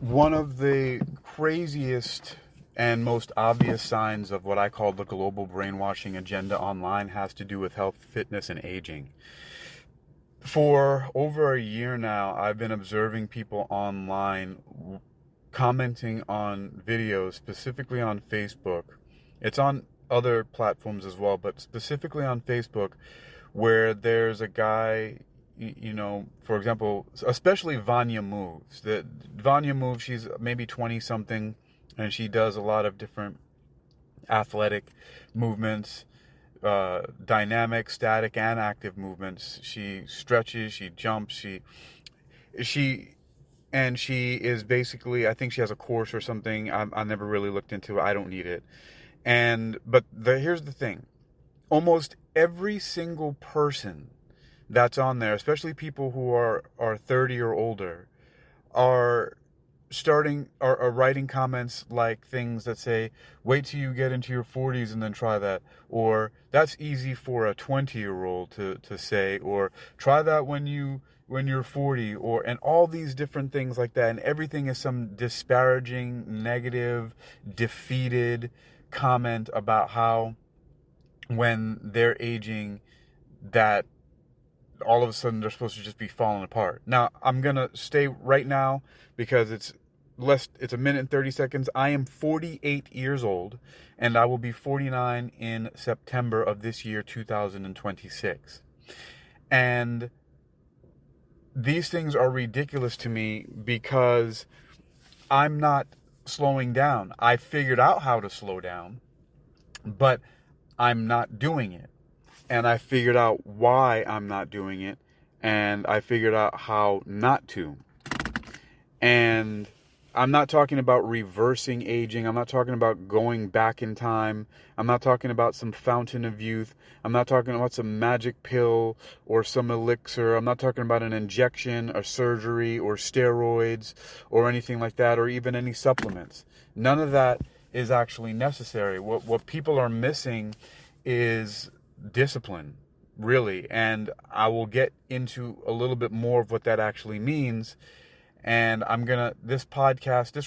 One of the craziest and most obvious signs of what I call the global brainwashing agenda online has to do with health, fitness, and aging. For over a year now, I've been observing people online commenting on videos, specifically on Facebook. It's on other platforms as well, but specifically on Facebook, where there's a guy, for example, especially Vanya Moves. Vanya Moves, she's maybe 20 something, and she does a lot of different athletic movements, dynamic, static, and active movements. She stretches, she jumps, she and she is basically, I think she has a course or something. I never really looked into it. I don't need it. But here's the thing: almost every single person that's on there, especially people who are 30 or older, are are writing comments like things that say, wait till you get into your 40s and then try that, or that's easy for a 20-year-old to say, or try that when you're 40, and all these different things like that. And everything is some disparaging, negative, defeated comment about how when they're aging, that all of a sudden they're supposed to just be falling apart. Now, I'm going to stay right now because it's a minute and 30 seconds. I am 48 years old, and I will be 49 in September of this year, 2026. And these things are ridiculous to me because I'm not slowing down. I figured out how to slow down, but I'm not doing it. And I figured out why I'm not doing it, and I figured out how not to. And I'm not talking about reversing aging. I'm not talking about going back in time. I'm not talking about some fountain of youth. I'm not talking about some magic pill or some elixir. I'm not talking about an injection, a surgery, or steroids, or anything like that, or even any supplements. None of that is actually necessary. What people are missing is discipline, really. And I will get into a little bit more of what that actually means. And this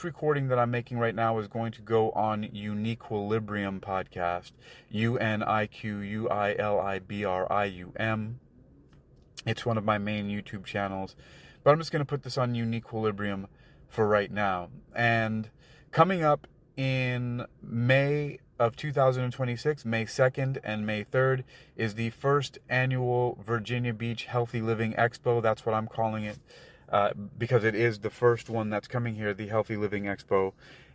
recording that I'm making right now is going to go on Uniquilibrium podcast, Uniquilibrium. It's one of my main YouTube channels, but I'm just going to put this on Uniquilibrium for right now. And coming up in May of 2026, May 2nd and May 3rd, is the first annual Virginia Beach Healthy Living Expo. That's what I'm calling it, because it is the first one that's coming here, the Healthy Living Expo.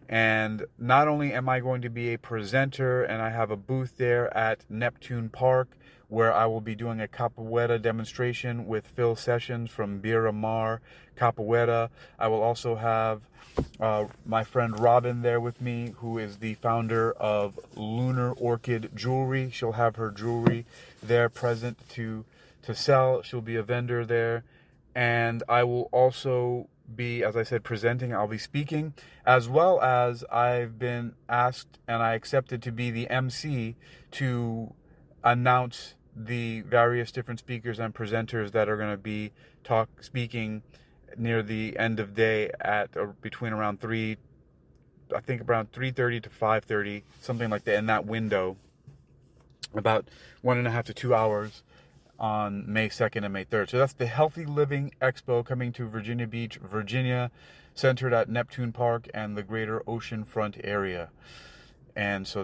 And not only am I going to be a presenter, and I have a booth there at Neptune Park, where I will be doing a capoeira demonstration with Phil Sessions from Beira Mar Capoeira. I will also have my friend Robin there with me, who is the founder of Lunar Orchid Jewelry. She'll have her jewelry there present to sell. She'll be a vendor there. And I will also be, as I said, presenting. I'll be speaking, as well as I've been asked and I accepted to be the MC to announce the various different speakers and presenters that are going to be speaking near the end of day at between around 3:30 to 5:30, something like that, in that window, about 1.5 to 2 hours on May 2nd and May 3rd. So that's the Healthy Living Expo coming to Virginia Beach, Virginia, centered at Neptune Park and the greater oceanfront area. And so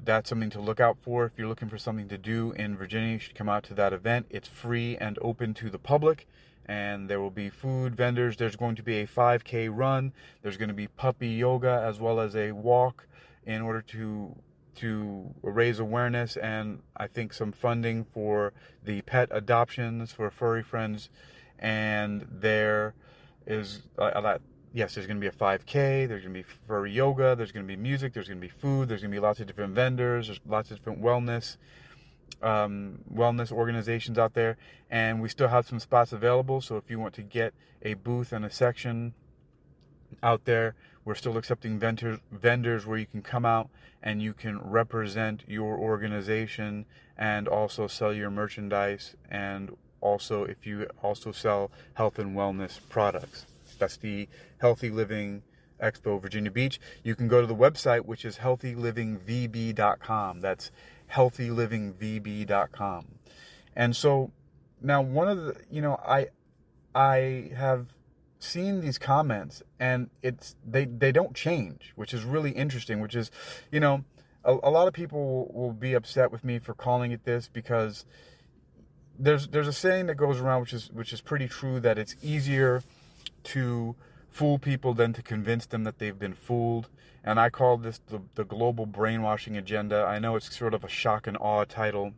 that's something to look out for. If you're looking for something to do in Virginia, you should come out to that event. It's free and open to the public, and there will be food vendors. There's going to be a 5K run. There's going to be puppy yoga, as well as a walk, in order to raise awareness and I think some funding for the pet adoptions for furry friends. And there is yes, there's going to be a 5K, there's going to be furry yoga, there's going to be music, there's going to be food, there's going to be lots of different vendors, there's lots of different wellness organizations out there, and we still have some spots available. So if you want to get a booth and a section out there, we're still accepting vendors where you can come out and you can represent your organization and also sell your merchandise, and also if you also sell health and wellness products. That's the Healthy Living Expo, Virginia Beach. You can go to the website, which is healthylivingvb.com. That's healthylivingvb.com. And so now one of the, I have seen these comments, and they don't change, which is really interesting, which is, a lot of people will be upset with me for calling it this, because there's a saying that goes around, which is pretty true, that it's easier to fool people than to convince them that they've been fooled. And I call this the global brainwashing agenda. I know it's sort of a shock and awe title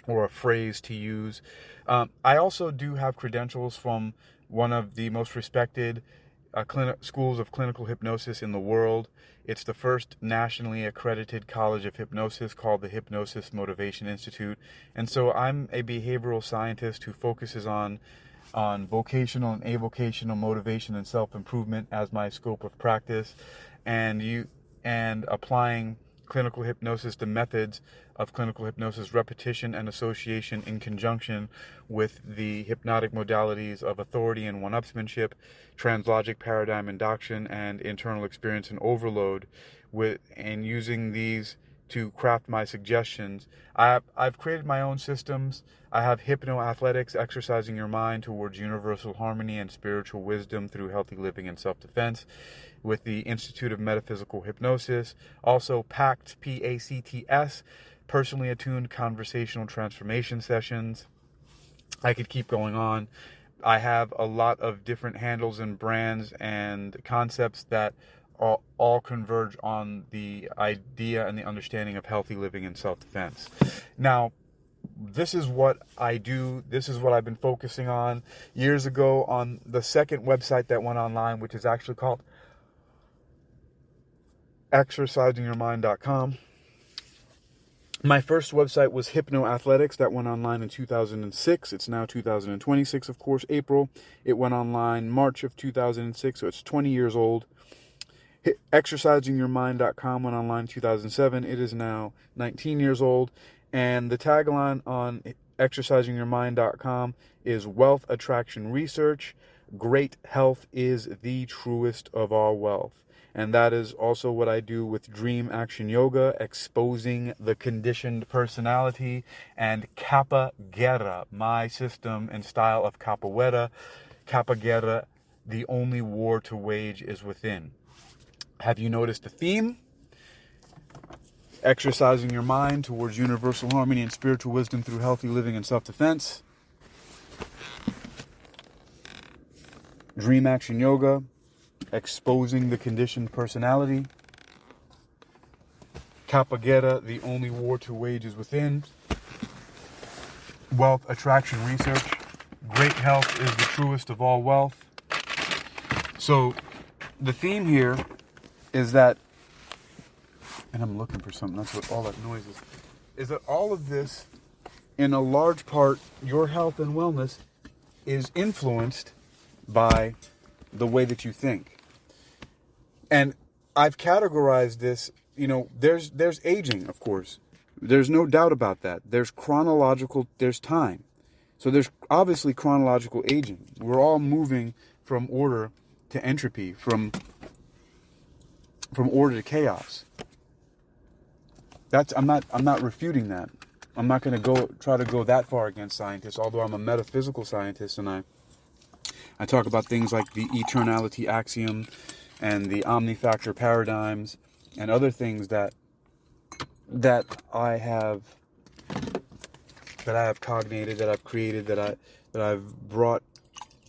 or a phrase to use. I also do have credentials from one of the most respected schools of clinical hypnosis in the world. It's the first nationally accredited college of hypnosis, called the Hypnosis Motivation Institute. And so I'm a behavioral scientist who focuses on vocational and avocational motivation and self-improvement as my scope of practice, and applying clinical hypnosis, the methods of clinical hypnosis, repetition and association, in conjunction with the hypnotic modalities of authority and one-upsmanship, translogic paradigm induction, and internal experience and overload, and using these to craft my suggestions. I've created my own systems. I have hypno-athletics, exercising your mind towards universal harmony and spiritual wisdom through healthy living and self-defense, with the Institute of Metaphysical Hypnosis. Also PACTS, PACTS, personally attuned conversational transformation sessions. I could keep going on. I have a lot of different handles and brands and concepts that all converge on the idea and the understanding of healthy living and self-defense. Now, this is what I do. This is what I've been focusing on. Years ago, on the second website that went online, which is actually called exercisingyourmind.com. My first website was Hypno-Athletics. That went online in 2006. It's now 2026, of course, April. It went online March of 2006, so it's 20 years old. Exercisingyourmind.com went online in 2007. It is now 19 years old. And the tagline on exercisingyourmind.com is wealth attraction research. Great health is the truest of all wealth. And that is also what I do with Dream Action Yoga, exposing the conditioned personality, and Kappa Guerra, my system and style of capoeira. Kappa Guerra, the only war to wage is within. Have you noticed the theme? Exercising your mind towards universal harmony and spiritual wisdom through healthy living and self-defense. Dream Action Yoga, exposing the conditioned personality. Kappa Guerra, the only war to wage is within. Wealth attraction research. Great health is the truest of all wealth. So the theme here is that, and I'm looking for something, that's what all that noise is that all of this, in a large part, your health and wellness is influenced by the way that you think. And I've categorized this, there's aging, of course. There's no doubt about that. There's chronological, there's time. So there's obviously chronological aging. We're all moving from order to entropy, from order to chaos. I'm not refuting that. I'm not going to try to go that far against scientists, although I'm a metaphysical scientist, and I talk about things like the eternality axiom and the omnifactor paradigms and other things that I have cognated, that I've created, that I've brought,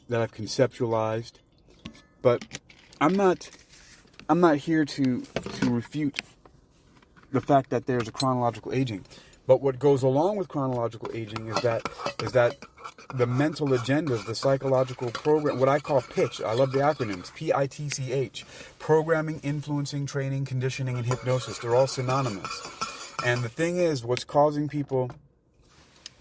that I've conceptualized. But I'm not here to refute the fact that there's a chronological aging. But what goes along with chronological aging is that the mental agendas, the psychological program, what I call PITCH, I love the acronyms, PITCH, programming, influencing, training, conditioning, and hypnosis. They're all synonymous. And the thing is, what's causing people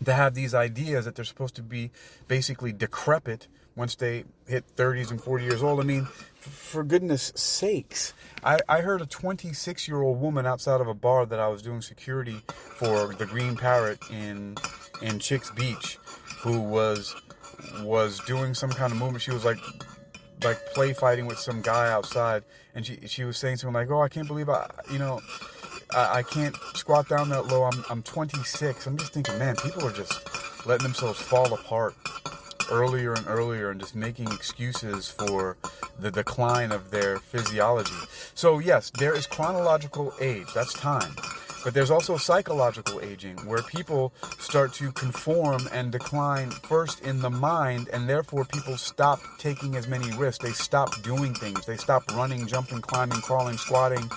to have these ideas that they're supposed to be basically decrepit once they hit 30s and 40 years old. I mean, for goodness sakes, I heard a 26-year-old woman outside of a bar that I was doing security for, the Green Parrot in Chicks Beach, who was doing some kind of movement. She was like like play fighting with some guy outside, and she was saying something like, "Oh, I can't believe I can't squat down that low. I'm 26." I'm just thinking, man, people are just letting themselves fall apart earlier and earlier and just making excuses for the decline of their physiology. So yes, there is chronological age, that's time. But there's also psychological aging, where people start to conform and decline first in the mind, and therefore people stop taking as many risks. They stop doing things. They stop running, jumping, climbing, crawling, squatting,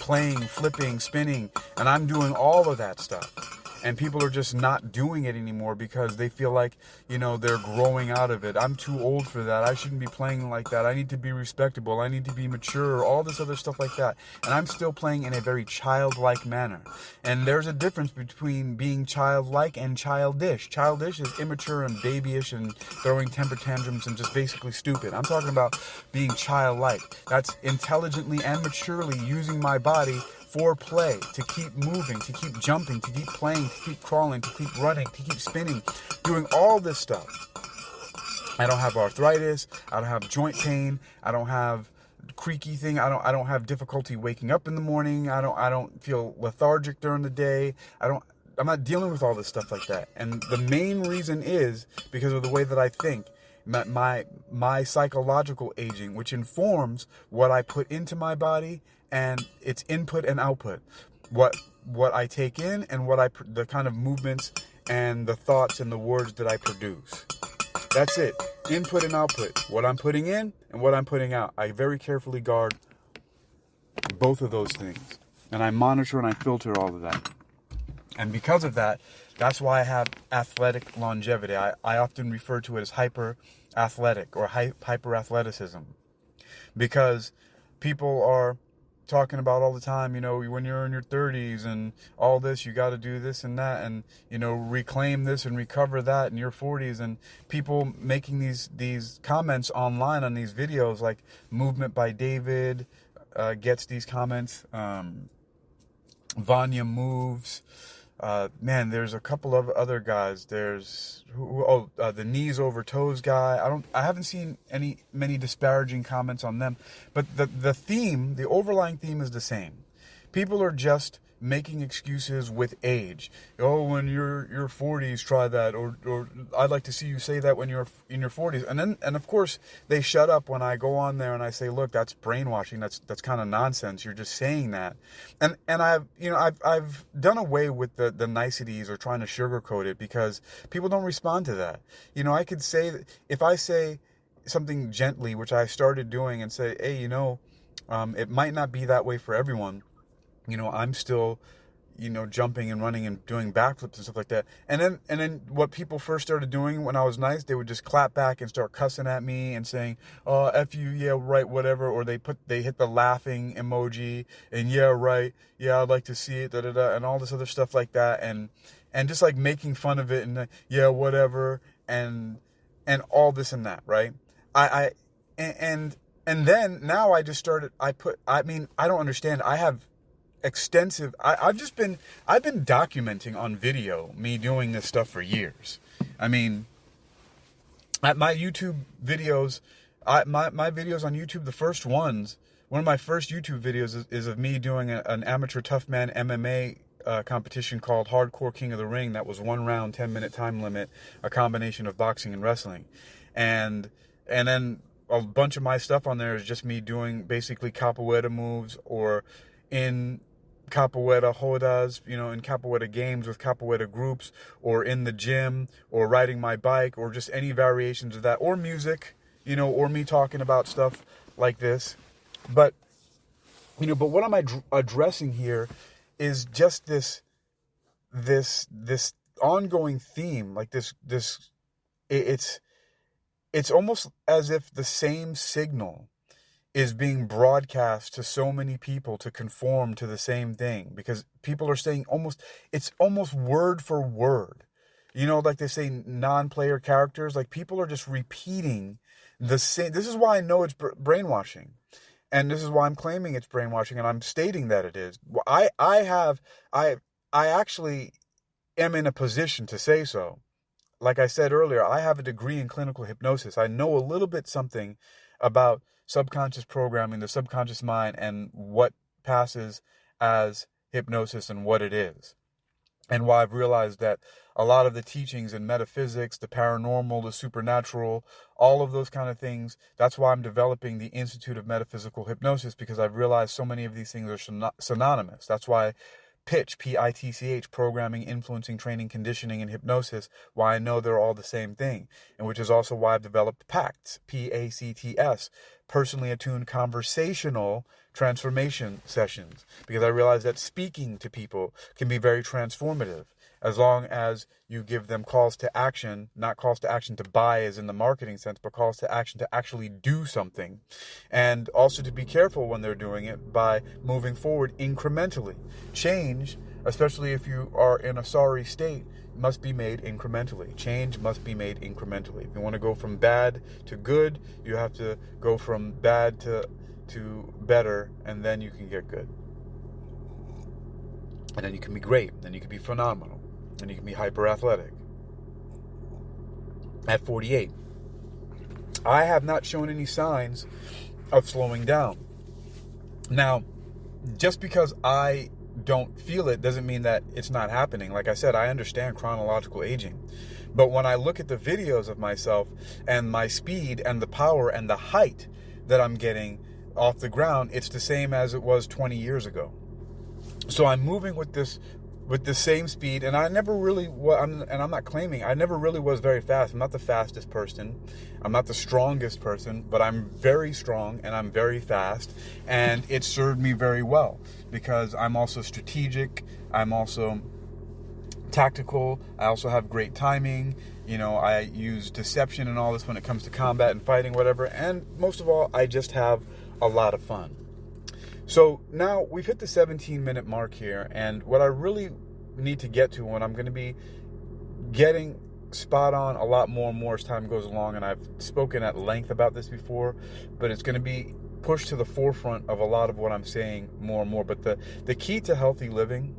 playing, flipping, spinning. And I'm doing all of that stuff. And people are just not doing it anymore because they feel like, they're growing out of it. I'm too old for that. I shouldn't be playing like that. I need to be respectable. I need to be mature. All this other stuff like that. And I'm still playing in a very childlike manner. And there's a difference between being childlike and childish. Childish is immature and babyish and throwing temper tantrums and just basically stupid. I'm talking about being childlike. That's intelligently and maturely using my body for play, to keep moving, to keep jumping, to keep playing, to keep crawling, to keep running, to keep spinning, doing all this stuff. I don't have arthritis, I don't have joint pain, I don't have creaky thing, I don't have difficulty waking up in the morning, I don't feel lethargic during the day, I'm not dealing with all this stuff like that. And the main reason is because of the way that I think. My psychological aging, which informs what I put into my body and its input and output, what I take in and the kind of movements and the thoughts and the words that I produce. That's it. Input and output. What I'm putting in and what I'm putting out. I very carefully guard both of those things, and I monitor and I filter all of that. And because of that, that's why I have athletic longevity. I often refer to it as hyper athletic or hyper athleticism, because people are talking about all the time, when you're in your 30s and all this, you got to do this and that, and reclaim this and recover that in your 40s, and people making these comments online on these videos, like Movement by David gets these comments, Vanya Moves. There's a couple of other guys. There's the knees over toes guy. I haven't seen many disparaging comments on them, but the theme, the overlying theme is the same. People are just making excuses with age. Oh, when you're 40s, try that, or I'd like to see you say that when you're in your 40s. And of course they shut up when I go on there and I say, look, that's brainwashing. That's kind of nonsense. You're just saying that. And I've done away with the niceties or trying to sugarcoat it, because people don't respond to that. I could say that if I say something gently, which I started doing, and say, hey, it might not be that way for everyone. I'm still, jumping and running and doing backflips and stuff like that. And then what people first started doing when I was nice, they would just clap back and start cussing at me and saying, "Oh, F you, yeah, right, whatever." Or they hit the laughing emoji and yeah, right, yeah, I'd like to see it, da da da, and all this other stuff like that, and just like making fun of it and yeah, whatever, and all this and that, right? And then now I just started. I don't understand. I have extensive. I've been documenting on video me doing this stuff for years. At my YouTube videos, my videos on YouTube, the first ones, one of my first YouTube videos is of me doing an amateur tough man MMA competition called Hardcore King of the Ring. That was 1 round, 10-minute time limit, a combination of boxing and wrestling, and then a bunch of my stuff on there is just me doing basically capoeira moves, or in capoeira rodas, in capoeira games with capoeira groups, or in the gym, or riding my bike, or just any variations of that, or music, or me talking about stuff like this. But what I'm addressing here is just this ongoing theme, like this it's almost as if the same signal is being broadcast to so many people to conform to the same thing, because people are saying it's almost word for word. Like they say non-player characters, like people are just repeating the same. This is why I know it's brainwashing. And this is why I'm claiming it's brainwashing, and I'm stating that it is. I actually am in a position to say so. Like I said earlier, I have a degree in clinical hypnosis. I know a little bit something about subconscious programming, the subconscious mind, and what passes as hypnosis and what it is. And why I've realized that a lot of the teachings in metaphysics, the paranormal, the supernatural, all of those kind of things, that's why I'm developing the Institute of Metaphysical Hypnosis, because I've realized so many of these things are synonymous. That's why PITCH, P-I-T-C-H, programming, influencing, training, conditioning, and hypnosis, why I know they're all the same thing. And which is also why I've developed PACTS, P-A-C-T-S, personally attuned conversational transformation sessions, because I realize that speaking to people can be very transformative as long as you give them calls to action, not calls to action to buy as in the marketing sense, but calls to action to actually do something. And also to be careful when they're doing it by moving forward incrementally. Change, especially if you are in a sorry state, must be made incrementally. Change must be made incrementally. If you want to go from bad to good, you have to go from bad to better, and then you can get good. And then you can be great, then you can be phenomenal, then you can be hyper athletic. At 48, I have not shown any signs of slowing down. Now, just because I don't feel it doesn't mean that it's not happening. Like I said, I understand chronological aging. But when I look at the videos of myself and my speed and the power and the height that I'm getting off the ground, it's the same as it was 20 years ago. So I'm moving with the same speed, and I never really and I'm not claiming, I never really was very fast. I'm not the fastest person. I'm not the strongest person, but I'm very strong and I'm very fast, and it served me very well because I'm also strategic. I'm also tactical. I also have great timing. I use deception and all this when it comes to combat and fighting, whatever. And most of all, I just have a lot of fun. So now we've hit the 17-minute mark here, and what I really need to get to, when I'm going to be getting spot on a lot more and more as time goes along, and I've spoken at length about this before, but it's going to be pushed to the forefront of a lot of what I'm saying more and more. But the key to healthy living,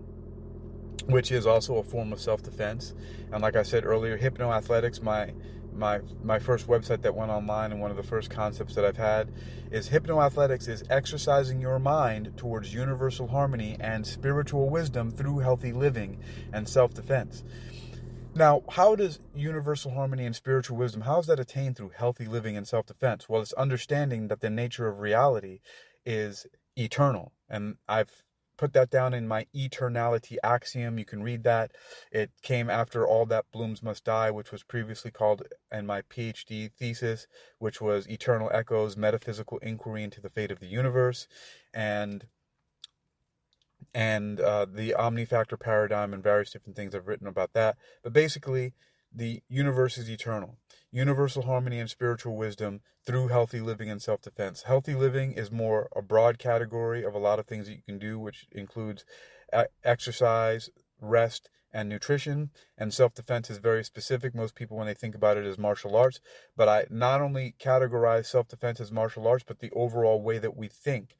which is also a form of self-defense, and like I said earlier, hypnoathletics, my first website that went online, and one of the first concepts that I've had is hypnoathletics is exercising your mind towards universal harmony and spiritual wisdom through healthy living and self-defense. Now, how does universal harmony and spiritual wisdom, how is that attained through healthy living and self-defense? Well, it's understanding that the nature of reality is eternal. And I've put that down in my eternality axiom. You can read that. It came after All That Blooms Must Die, which was previously called in my PhD thesis, which was Eternal Echoes, Metaphysical Inquiry into the Fate of the Universe, and the omnifactor paradigm, and various different things I've written about that. But basically, the universe is eternal. Universal harmony and spiritual wisdom through healthy living and self-defense. Healthy living is more a broad category of a lot of things that you can do, which includes exercise, rest, and nutrition. And self-defense is very specific. Most people, when they think about it, as martial arts. But I not only categorize self-defense as martial arts, but the overall way that we think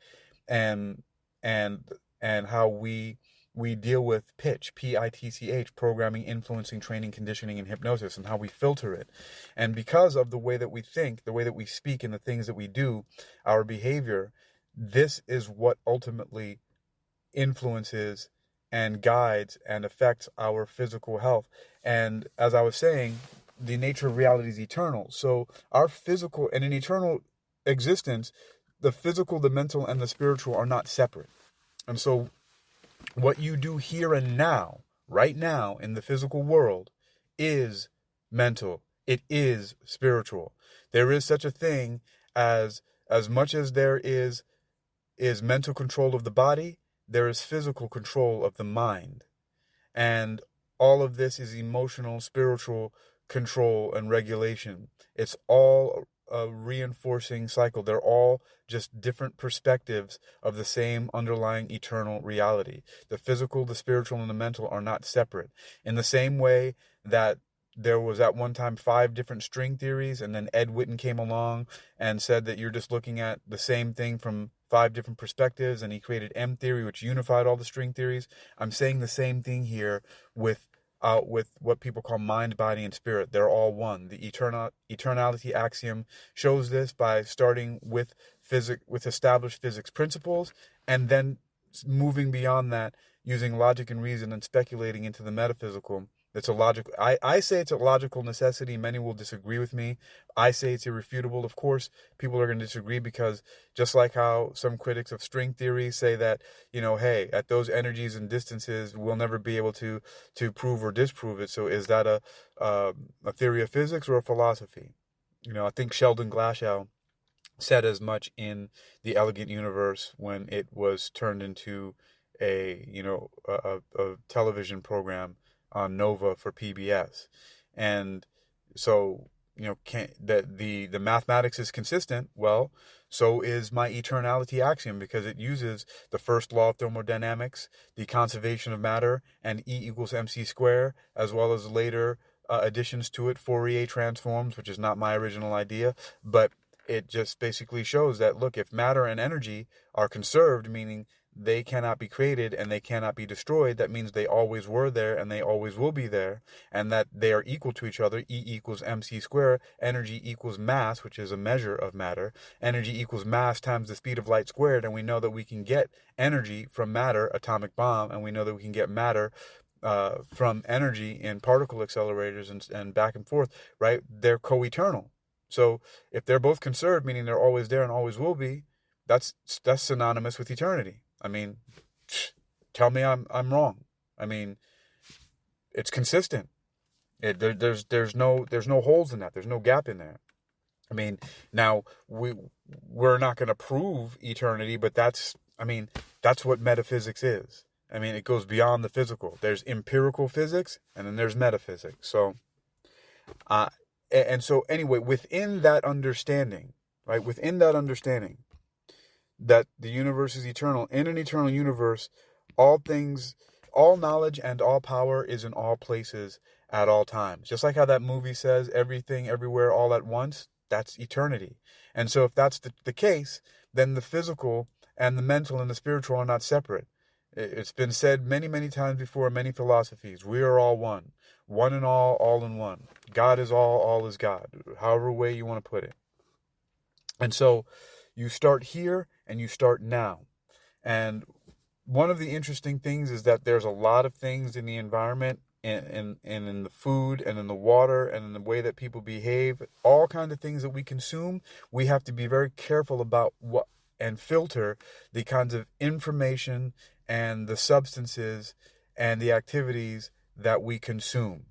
and how we deal with PITCH, P-I-T-C-H, programming, influencing, training, conditioning, and hypnosis, and how we filter it. And because of the way that we think, the way that we speak, and the things that we do, our behavior, this is what ultimately influences and guides and affects our physical health. And as I was saying, the nature of reality is eternal. So our physical, and in eternal existence, the physical, the mental, and the spiritual are not separate. And so what you do here and now, right now in the physical world, is mental. It is spiritual. There is such a thing as much as there is mental control of the body, there is physical control of the mind. And all of this is emotional, spiritual control and regulation. It's all a reinforcing cycle. They're all just different perspectives of the same underlying eternal reality. The physical, the spiritual, and the mental are not separate. In the same way that there was at one time 5 different string theories, and then Ed Witten came along and said that you're just looking at the same thing from 5 different perspectives, and he created M theory, which unified all the string theories. I'm saying the same thing here with out with what people call mind, body, and spirit. They're all one. The eternality axiom shows this by starting with with established physics principles, and then moving beyond that, using logic and reason and speculating into the metaphysical. It's a logical. I say it's a logical necessity. Many will disagree with me. I say it's irrefutable. Of course, people are going to disagree because just like how some critics of string theory say that, hey, at those energies and distances, we'll never be able to prove or disprove it. So is that a theory of physics or a philosophy? I think Sheldon Glashow said as much in The Elegant Universe when it was turned into a television program on Nova for PBS. And so, the mathematics is consistent. Well, so is my eternality axiom, because it uses the first law of thermodynamics, the conservation of matter, and E equals mc squared, as well as later additions to it, Fourier transforms, which is not my original idea, but it just basically shows that, look, if matter and energy are conserved, meaning they cannot be created and they cannot be destroyed, that means they always were there and they always will be there, and that they are equal to each other. E equals mc squared. Energy equals mass, which is a measure of matter. Energy equals mass times the speed of light squared, and we know that we can get energy from matter, atomic bomb, and we know that we can get matter from energy in particle accelerators and back and forth, right? They're co-eternal. So if they're both conserved, meaning they're always there and always will be, that's synonymous with eternity. I mean, tell me I'm wrong. I mean, it's consistent. There's no holes in that. There's no gap in there. I mean, now we're not going to prove eternity, but that's what metaphysics is. I mean, it goes beyond the physical. There's empirical physics, and then there's metaphysics. So, and so anyway, within that understanding, right? Within that understanding that the universe is eternal, in an eternal universe, all things, all knowledge and all power is in all places at all times. Just like how that movie says, everything, everywhere, all at once, that's eternity. And so if that's the case, then the physical and the mental and the spiritual are not separate. It's been said many, many times before in many philosophies. We are all one. One and all in one. God is all is God. However way you want to put it. And so you start here and you start now. And one of the interesting things is that there's a lot of things in the environment and in the food and in the water and in the way that people behave, all kinds of things that we consume. We have to be very careful about what and filter the kinds of information and the substances and the activities that we consume,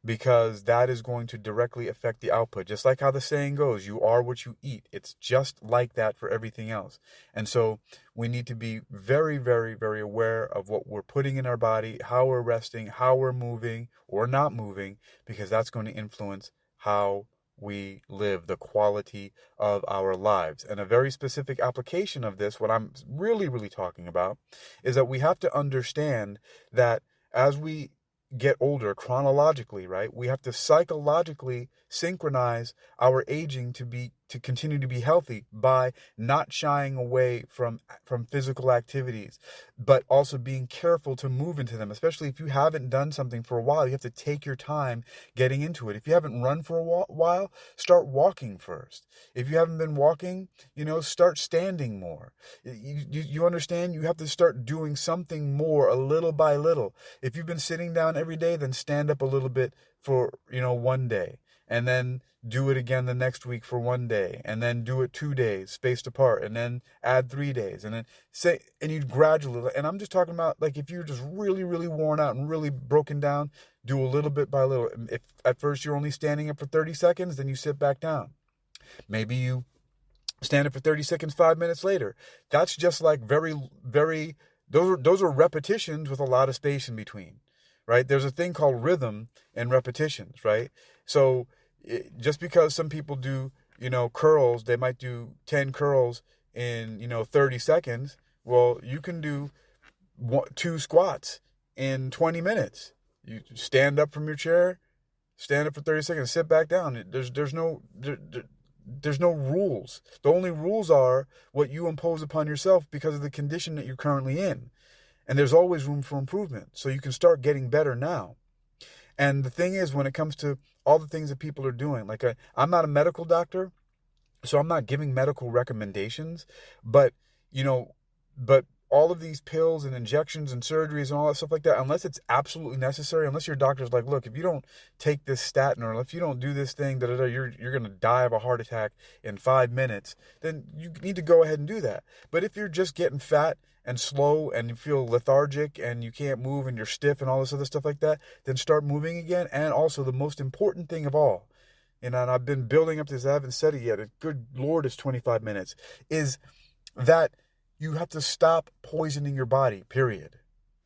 because that is going to directly affect the output. Just like how the saying goes, you are what you eat. It's just like that for everything else. And so we need to be very, very, very aware of what we're putting in our body, how we're resting, how we're moving or not moving, because that's going to influence how we live, the quality of our lives. And a very specific application of this, what I'm really, really talking about, is that we have to understand that as we get older chronologically, right, we have to psychologically synchronize our aging to continue to be healthy by not shying away from physical activities, but also being careful to move into them. Especially if you haven't done something for a while, you have to take your time getting into it. If you haven't run for a while, start walking first. If you haven't been walking, start standing more. You understand? You have to start doing something more, a little by little. If you've been sitting down every day, then stand up a little bit for one day, and then do it again the next week for 1 day, and then do it 2 days spaced apart, and then add 3 days, and then and you gradually, and I'm just talking about, like, if you're just really, really worn out and really broken down, do a little bit by little. If at first you're only standing up for 30 seconds, then you sit back down. Maybe you stand up for 30 seconds 5 minutes later. That's just like very, very, those are repetitions with a lot of space in between, right? There's a thing called rhythm and repetitions, right? So just because some people do, curls, they might do 10 curls in, 30 seconds. Well, you can do 2 squats in 20 minutes. You stand up from your chair, stand up for 30 seconds, sit back down. There's no rules. The only rules are what you impose upon yourself because of the condition that you're currently in. And there's always room for improvement. So you can start getting better now. And the thing is, when it comes to all the things that people are doing, like I'm not a medical doctor, so I'm not giving medical recommendations, but, but all of these pills and injections and surgeries and all that stuff like that, unless it's absolutely necessary, unless your doctor's like, look, if you don't take this statin or if you don't do this thing, you're going to die of a heart attack in 5 minutes, then you need to go ahead and do that. But if you're just getting fat and slow and you feel lethargic and you can't move and you're stiff and all this other stuff like that, then start moving again. And also the most important thing of all, and I've been building up this, I haven't said it yet, good Lord, it's 25 minutes, is that you have to stop poisoning your body, period.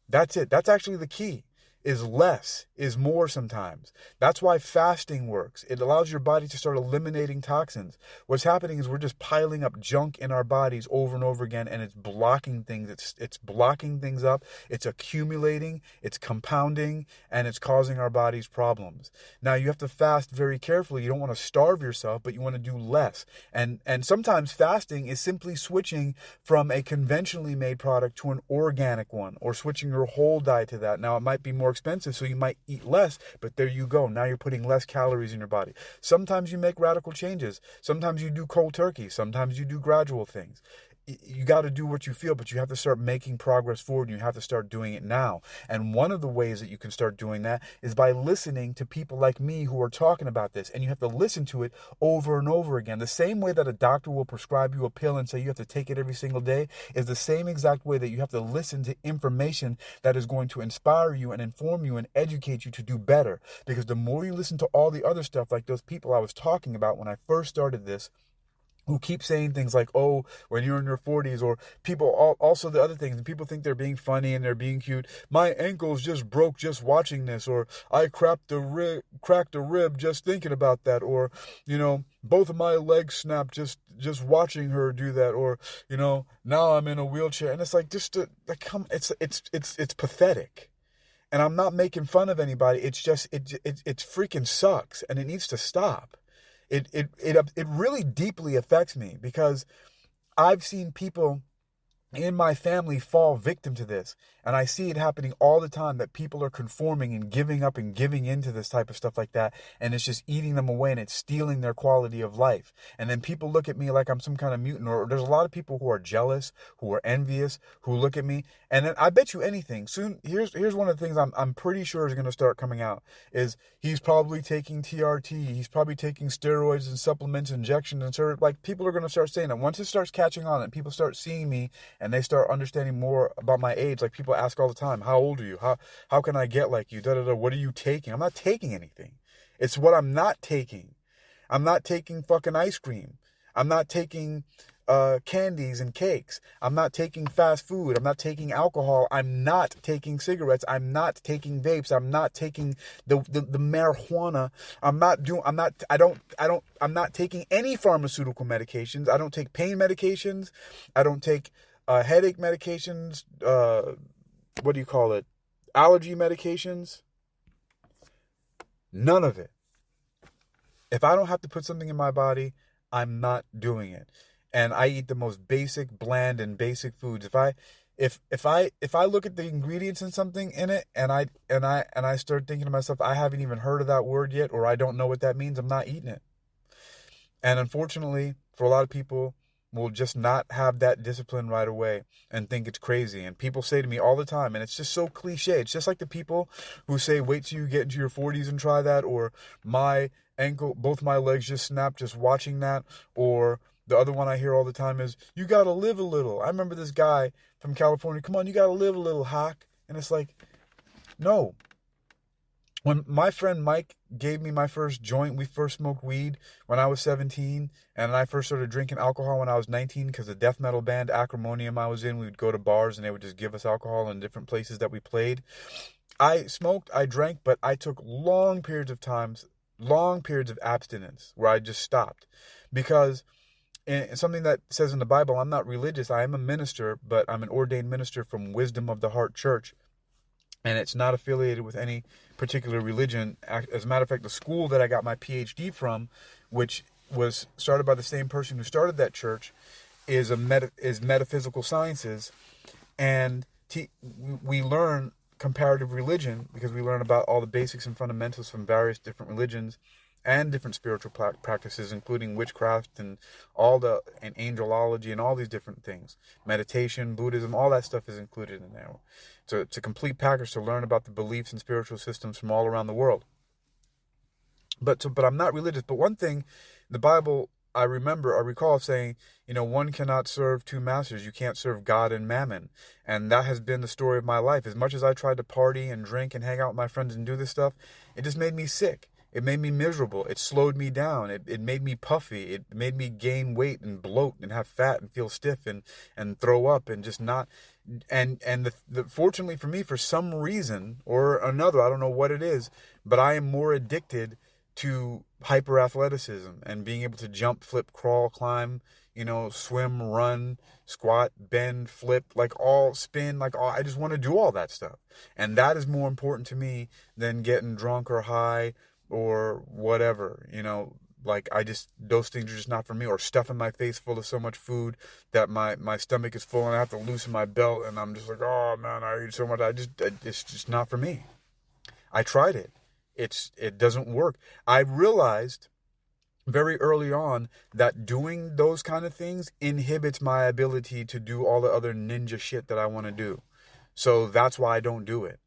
That's it. That's actually the key. Is less is more sometimes. That's why fasting works. It allows your body to start eliminating toxins. What's happening is we're just piling up junk in our bodies over and over again, and it's blocking things. It's blocking things up. It's accumulating. It's compounding, and it's causing our bodies problems. Now, you have to fast very carefully. You don't want to starve yourself, but you want to do less. And sometimes fasting is simply switching from a conventionally made product to an organic one, or switching your whole diet to that. Now, it might be more expensive, so you might eat less, but there you go. Now you're putting less calories in your body. Sometimes you make radical changes. Sometimes you do cold turkey. Sometimes you do gradual things. You got to do what you feel, but you have to start making progress forward, and you have to start doing it now. And one of the ways that you can start doing that is by listening to people like me who are talking about this, and you have to listen to it over and over again. The same way that a doctor will prescribe you a pill and say you have to take it every single day is the same exact way that you have to listen to information that is going to inspire you and inform you and educate you to do better. Because the more you listen to all the other stuff, like those people I was talking about when I first started this, who keep saying things like, oh, when you're in your 40s, or people, also the other things, and people think they're being funny and they're being cute. My ankles just broke just watching this, or I cracked a rib just thinking about that, or, both of my legs snapped just watching her do that, or, now I'm in a wheelchair. And it's like, it's pathetic. And I'm not making fun of anybody. It's just, it freaking sucks, and it needs to stop. It really deeply affects me, because I've seen people in my family fall victim to this. And I see it happening all the time, that people are conforming and giving up and giving into this type of stuff like that. And it's just eating them away, and it's stealing their quality of life. And then people look at me like I'm some kind of mutant, or there's a lot of people who are jealous, who are envious, who look at me. And then I bet you anything soon, here's one of the things I'm pretty sure is going to start coming out, is he's probably taking TRT. He's probably taking steroids and supplements, injections, and sort of, like, people are going to start saying that. Once it starts catching on and people start seeing me and they start understanding more about my age, like people ask all the time, how old are you? How can I get like you? What are you taking? I'm not taking anything. It's what I'm not taking. I'm not taking fucking ice cream. I'm not taking candies and cakes. I'm not taking fast food. I'm not taking alcohol. I'm not taking cigarettes. I'm not taking vapes. I'm not taking the marijuana. I'm not taking any pharmaceutical medications. I don't take pain medications. I don't take headache medications, allergy medications. None of it. If I don't have to put something in my body, I'm not doing it. And I eat the most basic, bland, and basic foods. If I look at the ingredients in something in it, and I start thinking to myself, I haven't even heard of that word yet, or I don't know what that means, I'm not eating it. And unfortunately, for a lot of people, will just not have that discipline right away and think it's crazy. And people say to me all the time, and it's just so cliche, it's just like the people who say, wait till you get into your 40s and try that, or my ankle, both my legs just snapped just watching that, or the other one I hear all the time is, you gotta live a little. I remember this guy from California, come on, you gotta live a little, Hack. And it's like, no. When my friend Mike gave me my first joint, we first smoked weed when I was 17, and I first started drinking alcohol when I was 19, because the death metal band Acrimonium I was in, we would go to bars and they would just give us alcohol in different places that we played. I smoked, I drank, but I took long periods of abstinence where I just stopped, because something that says in the Bible, I'm not religious, I am a minister, but I'm an ordained minister from Wisdom of the Heart Church. And it's not affiliated with any particular religion. As a matter of fact, the school that I got my PhD from, which was started by the same person who started that church, is metaphysical sciences. And we learn comparative religion, because we learn about all the basics and fundamentals from various different religions and different spiritual practices, including witchcraft and and angelology and all these different things. Meditation, Buddhism, all that stuff is included in there. So it's a complete package to learn about the beliefs and spiritual systems from all around the world. But I'm not religious. But one thing, the Bible, I recall saying, one cannot serve two masters. You can't serve God and mammon. And that has been the story of my life. As much as I tried to party and drink and hang out with my friends and do this stuff, it just made me sick. It made me miserable. It slowed me down. It made me puffy. It made me gain weight and bloat and have fat and feel stiff and throw up and just not. And fortunately for me, for some reason or another, I don't know what it is, but I am more addicted to hyper athleticism and being able to jump, flip, crawl, climb, swim, run, squat, bend, flip, all spin, I just want to do all that stuff. And that is more important to me than getting drunk or high or whatever, those things are just not for me. Or stuffing my face full of so much food that my stomach is full and I have to loosen my belt and I'm just like, oh man, I eat so much. It's just not for me. I tried it. It doesn't work. I realized very early on that doing those kind of things inhibits my ability to do all the other ninja shit that I want to do. So that's why I don't do it.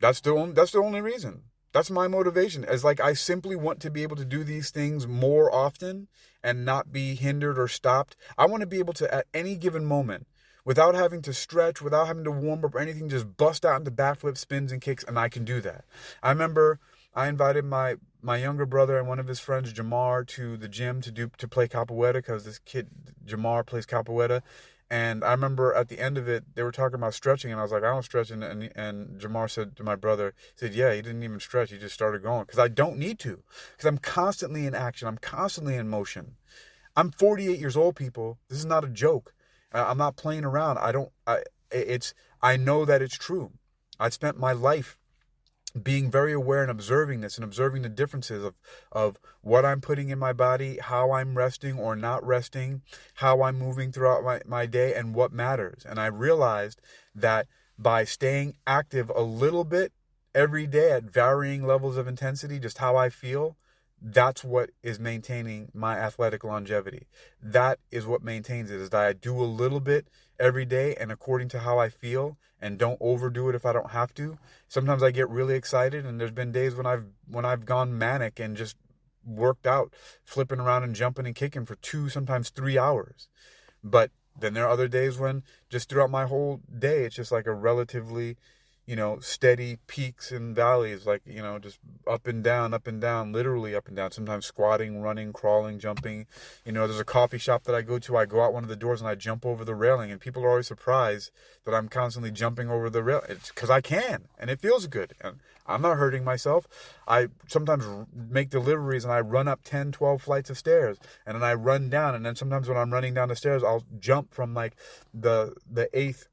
That's the only reason. That's my motivation. It's I simply want to be able to do these things more often and not be hindered or stopped. I want to be able to, at any given moment, without having to stretch, without having to warm up or anything, just bust out into backflips, spins, and kicks, and I can do that. I remember I invited my younger brother and one of his friends, Jamar, to the gym to play capoeira, because this kid, Jamar, plays capoeira. And I remember at the end of it, they were talking about stretching, and I was like, I don't stretch. And Jamar said to my brother, yeah, he didn't even stretch. He just started going, because I don't need to, because I'm constantly in action. I'm constantly in motion. I'm 48 years old, people. This is not a joke. I'm not playing around. I know that it's true. I spent my life being very aware and observing this and observing the differences of what I'm putting in my body, how I'm resting or not resting, how I'm moving throughout my day, and what matters. And I realized that by staying active a little bit every day at varying levels of intensity, just how I feel, that's what is maintaining my athletic longevity. That is what maintains it, is that I do a little bit every day and according to how I feel, and don't overdo it if I don't have to. Sometimes I get really excited, and there's been days when I've gone manic and just worked out, flipping around and jumping and kicking for 2, sometimes 3 hours. But then there are other days when just throughout my whole day, it's just like a relatively, steady peaks and valleys, just up and down, literally up and down, sometimes squatting, running, crawling, jumping. There's a coffee shop that I go to, I go out one of the doors and I jump over the railing, and people are always surprised that I'm constantly jumping over the rail. It's because I can, and it feels good, and I'm not hurting myself. I sometimes make deliveries and I run up 10, 12 flights of stairs, and then I run down, and then sometimes when I'm running down the stairs, I'll jump from the 8th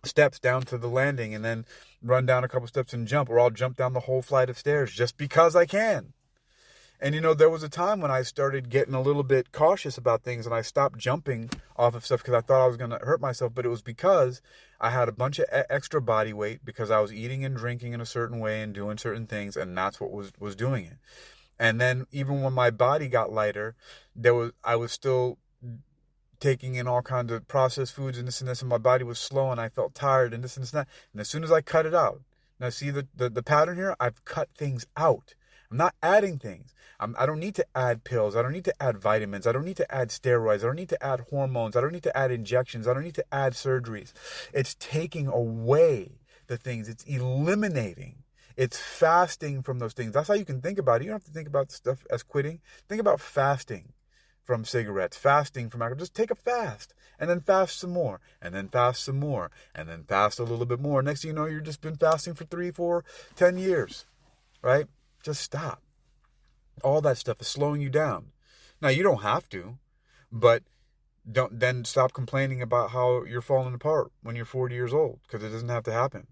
steps down to the landing and then run down a couple steps and jump, or I'll jump down the whole flight of stairs just because I can. And there was a time when I started getting a little bit cautious about things, and I stopped jumping off of stuff because I thought I was going to hurt myself, but it was because I had a bunch of extra body weight because I was eating and drinking in a certain way and doing certain things, and that's what was doing it. And then even when my body got lighter, I was still taking in all kinds of processed foods and this, and my body was slow, and I felt tired and this and that. And as soon as I cut it out, now see the pattern here, I've cut things out. I'm not adding things. I don't need to add pills. I don't need to add vitamins. I don't need to add steroids. I don't need to add hormones. I don't need to add injections. I don't need to add surgeries. It's taking away the things. It's eliminating. It's fasting from those things. That's how you can think about it. You don't have to think about stuff as quitting. Think about fasting from cigarettes, fasting from alcohol. Just take a fast, and then fast some more, and then fast some more, and then fast a little bit more. Next thing you know, you've just been fasting for 3, 4, 10 years, right? Just stop. All that stuff is slowing you down. Now, you don't have to, but don't then stop complaining about how you're falling apart when you're 40 years old, because it doesn't have to happen.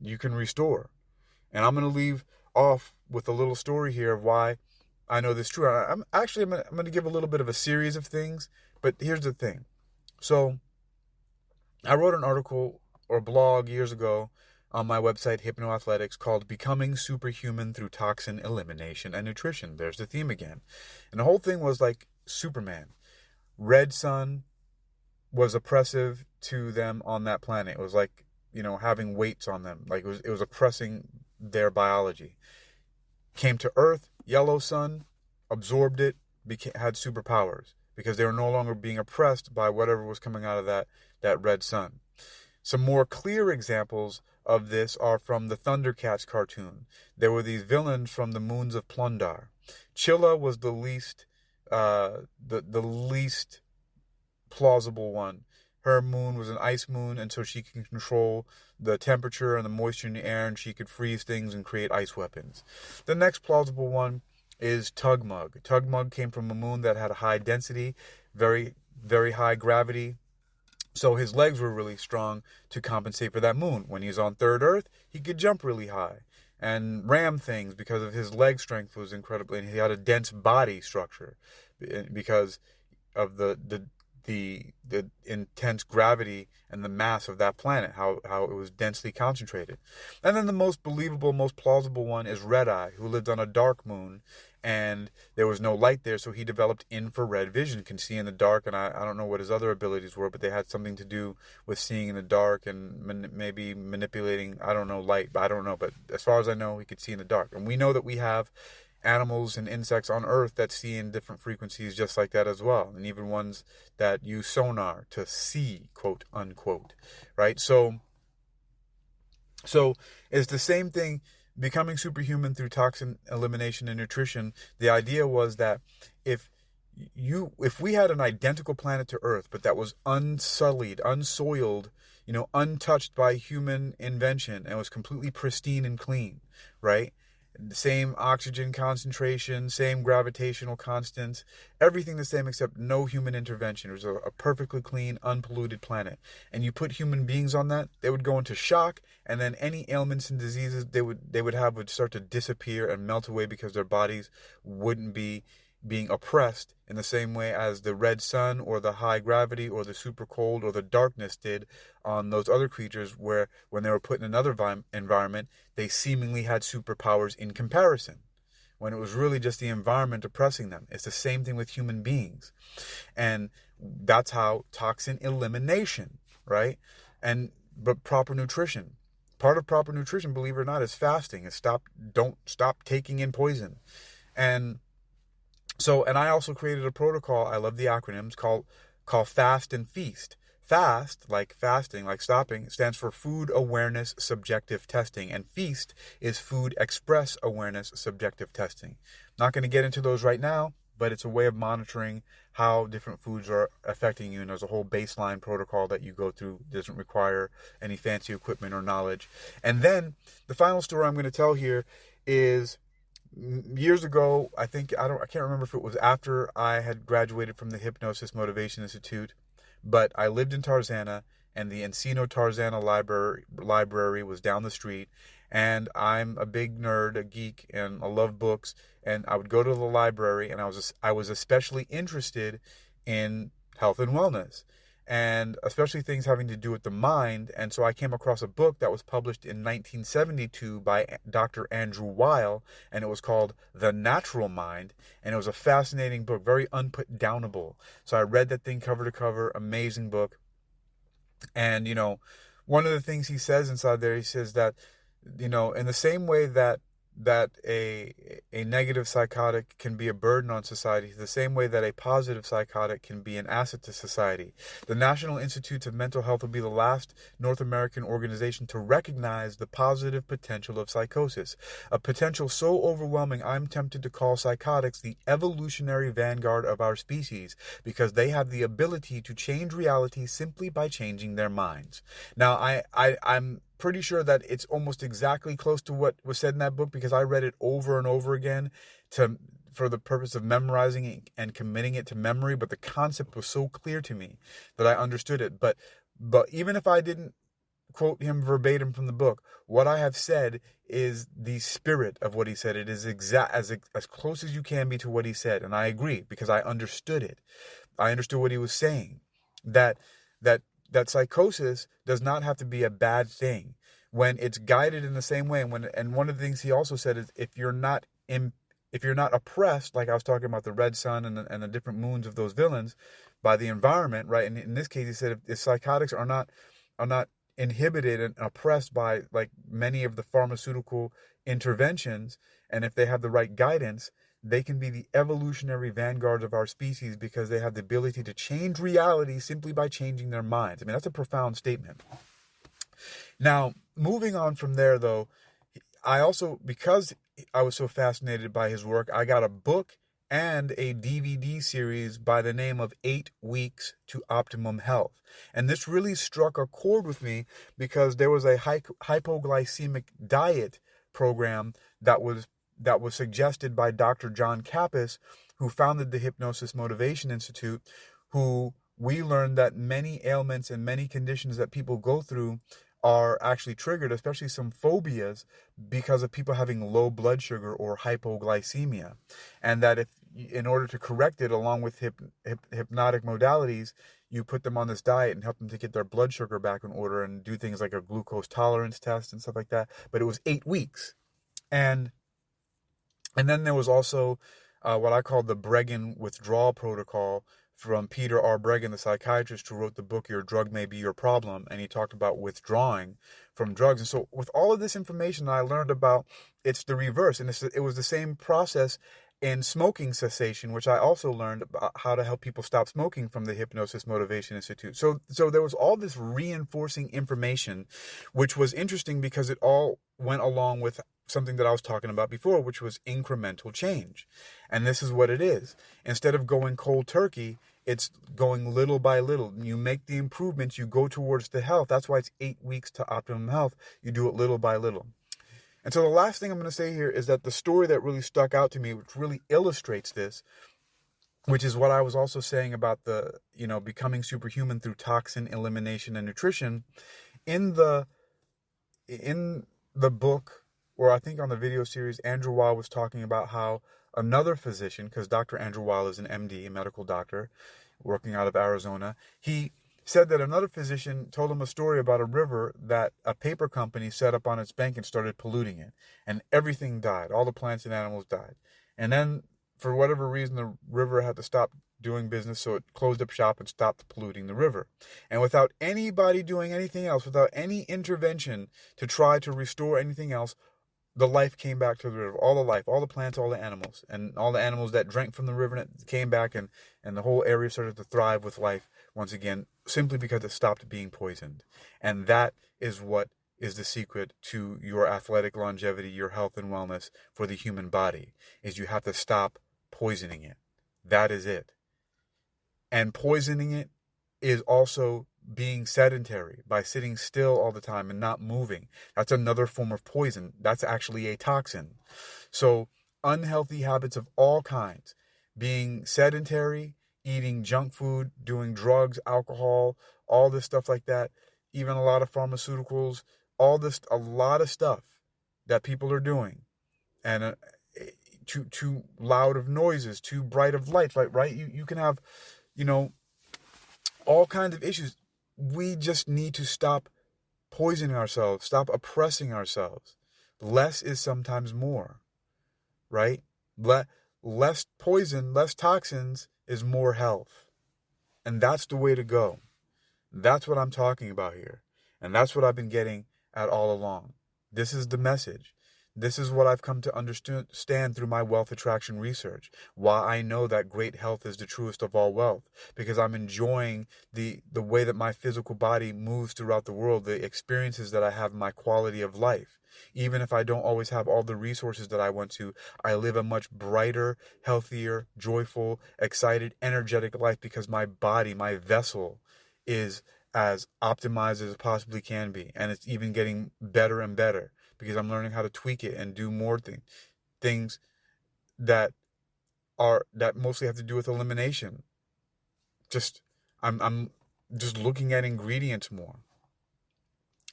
You can restore. And I'm going to leave off with a little story here of why I know this is true. I'm going to give a little bit of a series of things, but here's the thing. So I wrote an article or blog years ago on my website, Hypnoathletics, called Becoming Superhuman Through Toxin Elimination and Nutrition. There's the theme again. And the whole thing was like Superman. Red sun was oppressive to them on that planet. It was like, having weights on them. Like it was oppressing their biology. Came to Earth, yellow sun, absorbed it, had superpowers because they were no longer being oppressed by whatever was coming out of that red sun. Some more clear examples of this are from the Thundercats cartoon. There were these villains from the moons of Plundar. Chilla was the least plausible one. Her moon was an ice moon, and so she can control the temperature and the moisture in the air, and she could freeze things and create ice weapons. The next plausible one is Tugmug. Tugmug came from a moon that had a high density, very, very high gravity, so his legs were really strong to compensate for that moon. When he's on third Earth, he could jump really high and ram things because of his leg strength was incredibly, and he had a dense body structure because of the intense gravity and the mass of that planet, how it was densely concentrated. And then the most believable, most plausible one is Red Eye, who lived on a dark moon, and there was no light there, so he developed infrared vision, can see in the dark, and I don't know what his other abilities were, but they had something to do with seeing in the dark and maybe manipulating, light, I don't know, but as far as I know, he could see in the dark. And we know that we have animals and insects on Earth that see in different frequencies just like that as well, and even ones that use sonar to see, quote unquote, right? So it's the same thing. Becoming superhuman through toxin elimination and nutrition, the idea was that if we had an identical planet to Earth, but that was unsullied, unsoiled, untouched by human invention, and was completely pristine and clean, right? The same oxygen concentration, same gravitational constants, everything the same except no human intervention. It was a perfectly clean, unpolluted planet. And you put human beings on that, they would go into shock, and then any ailments and diseases they would have would start to disappear and melt away because their bodies wouldn't be being oppressed in the same way as the red sun or the high gravity or the super cold or the darkness did on those other creatures, where when they were put in another environment, they seemingly had superpowers in comparison, when it was really just the environment oppressing them. It's the same thing with human beings. And that's how toxin elimination, right? But proper nutrition. Part of proper nutrition, believe it or not, is fasting. Don't stop taking in poison. And I also created a protocol, I love the acronyms, called FAST and FEAST. FAST, like fasting, like stopping, stands for Food Awareness Subjective Testing. And FEAST is Food Express Awareness Subjective Testing. Not going to get into those right now, but it's a way of monitoring how different foods are affecting you. And there's a whole baseline protocol that you go through. It doesn't require any fancy equipment or knowledge. And then the final story I'm going to tell here is, years ago, I can't remember if it was after I had graduated from the Hypnosis Motivation Institute, but I lived in Tarzana, and the Encino Tarzana library was down the street, and I'm a big nerd, a geek, and I love books, and I would go to the library, and I was especially interested in health and wellness, and especially things having to do with the mind. And so I came across a book that was published in 1972 by Dr. Andrew Weil, and it was called The Natural Mind, and it was a fascinating book, very unputdownable. So I read that thing cover to cover, amazing book. And, one of the things he says inside there, he says that, in the same way that a negative psychotic can be a burden on society, the same way that a positive psychotic can be an asset to society. The National Institutes of Mental Health will be the last North American organization to recognize the positive potential of psychosis, a potential so overwhelming I'm tempted to call psychotics the evolutionary vanguard of our species, because they have the ability to change reality simply by changing their minds. Now, I'm pretty sure that it's almost exactly close to what was said in that book, because I read it over and over again for the purpose of memorizing it and committing it to memory. But the concept was so clear to me that I understood it. But even if I didn't quote him verbatim from the book, what I have said is the spirit of what he said. It is as close as you can be to what he said, and I agree, because I understood it. I understood what he was saying. That psychosis does not have to be a bad thing. when it's guided in the same way. And one of the things he also said is, if you're not oppressed, like I was talking about the red sun and the different moons of those villains, by the environment, right? And in this case, he said, if psychotics are not inhibited and oppressed by like many of the pharmaceutical interventions, and if they have the right guidance, they can be the evolutionary vanguards of our species, because they have the ability to change reality simply by changing their minds. I mean, that's a profound statement. Now, moving on from there, though, I also, because I was so fascinated by his work, I got a book and a DVD series by the name of 8 Weeks to Optimum Health. And this really struck a chord with me, because there was a hypoglycemic diet program that was suggested by Dr. John Kappas, who founded the Hypnosis Motivation Institute, who we learned that many ailments and many conditions that people go through are actually triggered, especially some phobias, because of people having low blood sugar or hypoglycemia. And that if, in order to correct it, along with hypnotic modalities, you put them on this diet and help them to get their blood sugar back in order, and do things like a glucose tolerance test and stuff like that. But it was 8 weeks. And then there was also what I call the Bregan withdrawal protocol, from Peter R. Bregan, the psychiatrist who wrote the book Your Drug May Be Your Problem. And he talked about withdrawing from drugs. And so with all of this information I learned about, it's the reverse. And it was the same process in smoking cessation, which I also learned about how to help people stop smoking from the Hypnosis Motivation Institute. So there was all this reinforcing information, which was interesting because it all went along with something that I was talking about before, which was incremental change. And this is what it is. Instead of going cold turkey, it's going little by little. You make the improvements, you go towards the health. That's why it's 8 weeks to optimum health. You do it little by little. And so the last thing I'm going to say here is that the story that really stuck out to me, which really illustrates this, which is what I was also saying about the, becoming superhuman through toxin elimination and nutrition, in the book, or I think on the video series, Andrew Weil was talking about how another physician, because Dr. Andrew Weil is an MD, a medical doctor, working out of Arizona, he said that another physician told him a story about a river that a paper company set up on its bank and started polluting it. And everything died. All the plants and animals died. And then, for whatever reason, the river had to stop doing business, so it closed up shop and stopped polluting the river. And without anybody doing anything else, without any intervention to try to restore anything else, the life came back to the river. All the life, all the plants, all the animals. And all the animals that drank from the river came back, and the whole area started to thrive with life once again, simply because it stopped being poisoned. And that is what is the secret to your athletic longevity, your health and wellness for the human body, is you have to stop poisoning it. That is it. And poisoning it is also being sedentary, by sitting still all the time and not moving. That's another form of poison. That's actually a toxin. So unhealthy habits of all kinds, being sedentary, eating junk food, doing drugs, alcohol, all this stuff like that, even a lot of pharmaceuticals, a lot of stuff that people are doing, and too loud of noises, too bright of lights, right? You can have, all kinds of issues. We just need to stop poisoning ourselves, stop oppressing ourselves. Less is sometimes more, right? Less poison, less toxins is more health. And that's the way to go. That's what I'm talking about here. And that's what I've been getting at all along. This is the message. This is what I've come to understand through my wealth attraction research. Why I know that great health is the truest of all wealth. Because I'm enjoying the way that my physical body moves throughout the world, the experiences that I have in my quality of life. Even if I don't always have all the resources that I want to, I live a much brighter, healthier, joyful, excited, energetic life, because my body, my vessel, is as optimized as it possibly can be. And it's even getting better and better, because I'm learning how to tweak it and do more things that mostly have to do with elimination. I'm just looking at ingredients more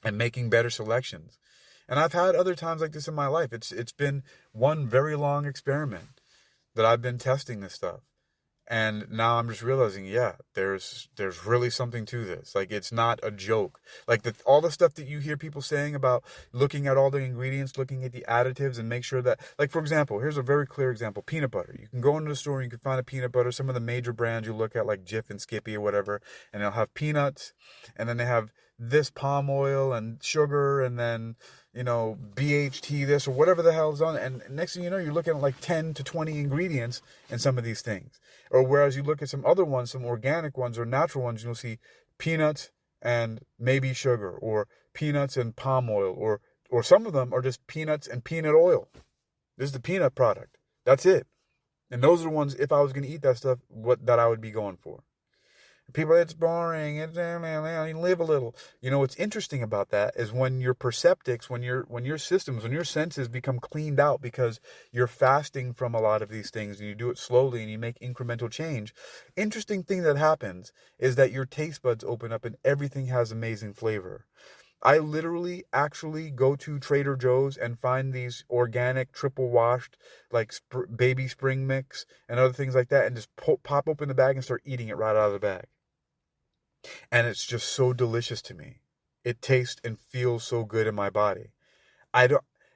and making better selections. And I've had other times like this in my life. It's been one very long experiment that I've been testing this stuff. And now I'm just realizing, yeah, there's really something to this. Like, it's not a joke. Like, all the stuff that you hear people saying about looking at all the ingredients, looking at the additives, and make sure that, like, for example, here's a very clear example: peanut butter. You can go into the store and you can find a peanut butter. Some of the major brands you look at, like Jif and Skippy or whatever, and they'll have peanuts, and then they have this palm oil and sugar, and then, you know, BHT this or whatever the hell is on it. And next thing you know, you're looking at like 10 to 20 ingredients in some of these things. Or whereas you look at some other ones, some organic ones or natural ones, you'll see peanuts and maybe sugar, or peanuts and palm oil, or some of them are just peanuts and peanut oil. This is the peanut product. That's it. And those are the ones, if I was going to eat that stuff, that I would be going for. People, it's boring. It's, man, live a little. You know, what's interesting about that is when your perceptics, when your systems, when your senses become cleaned out because you're fasting from a lot of these things, and you do it slowly and you make incremental change. Interesting thing that happens is that your taste buds open up and everything has amazing flavor. I literally actually go to Trader Joe's and find these organic triple washed, like baby spring mix and other things like that, and just pop open the bag and start eating it right out of the bag. And it's just so delicious to me. It tastes and feels so good in my body.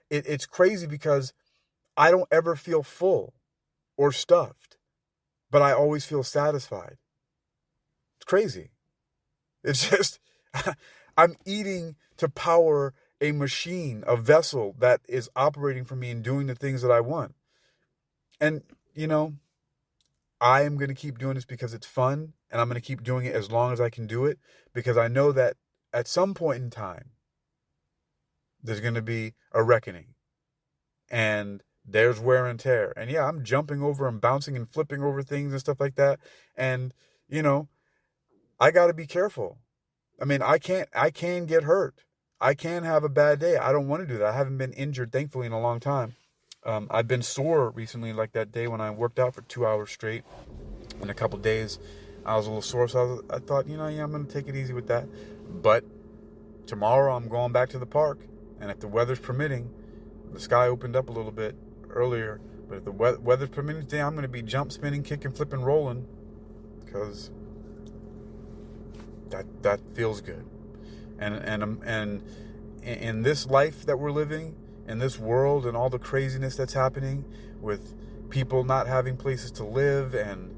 It's crazy because I don't ever feel full or stuffed, but I always feel satisfied. It's crazy. It's just, I'm eating to power a machine, a vessel that is operating for me and doing the things that I want. And, you know, I am going to keep doing this because it's fun, and I'm going to keep doing it as long as I can do it, because I know that at some point in time, there's going to be a reckoning, and there's wear and tear. And yeah, I'm jumping over and bouncing and flipping over things and stuff like that. And, you know, I got to be careful. I mean, I can get hurt. I can have a bad day. I don't want to do that. I haven't been injured, thankfully, in a long time. I've been sore recently, like that day when I worked out for 2 hours straight. In a couple days, I was a little sore, so I thought, I'm going to take it easy with that. But tomorrow I'm going back to the park, and if the weather's permitting, the sky opened up a little bit earlier, but if the weather's permitting today, I'm going to be jump, spinning, kicking, flipping, rolling, because that feels good. And in this life that we're living, in this world, and all the craziness that's happening with people not having places to live and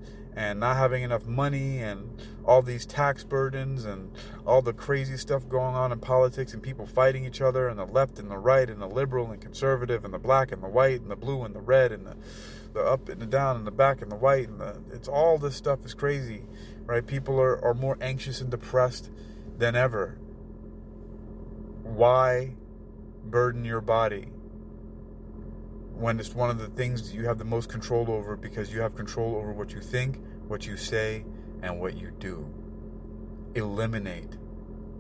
not having enough money, and all these tax burdens and all the crazy stuff going on in politics, and people fighting each other, and the left and the right, and the liberal and conservative, and the black and the white, and the blue and the red, and the up and the down and the back and the white, and it's all this stuff is crazy, right? People are more anxious and depressed than ever. Why burden your body when it's one of the things you have the most control over, because you have control over what you think, what you say, and what you do? Eliminate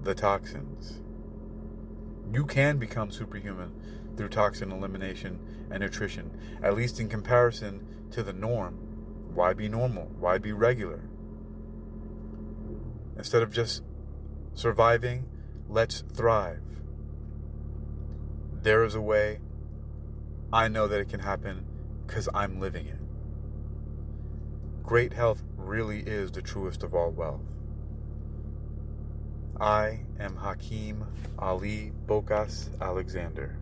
the toxins. You can become superhuman through toxin elimination and nutrition, at least in comparison to the norm. Why be normal? Why be regular? Instead of just surviving, let's thrive. There is a way. I know that it can happen because I'm living it. Great health really is the truest of all wealth. I am Hakeem Ali Bocas Alexander.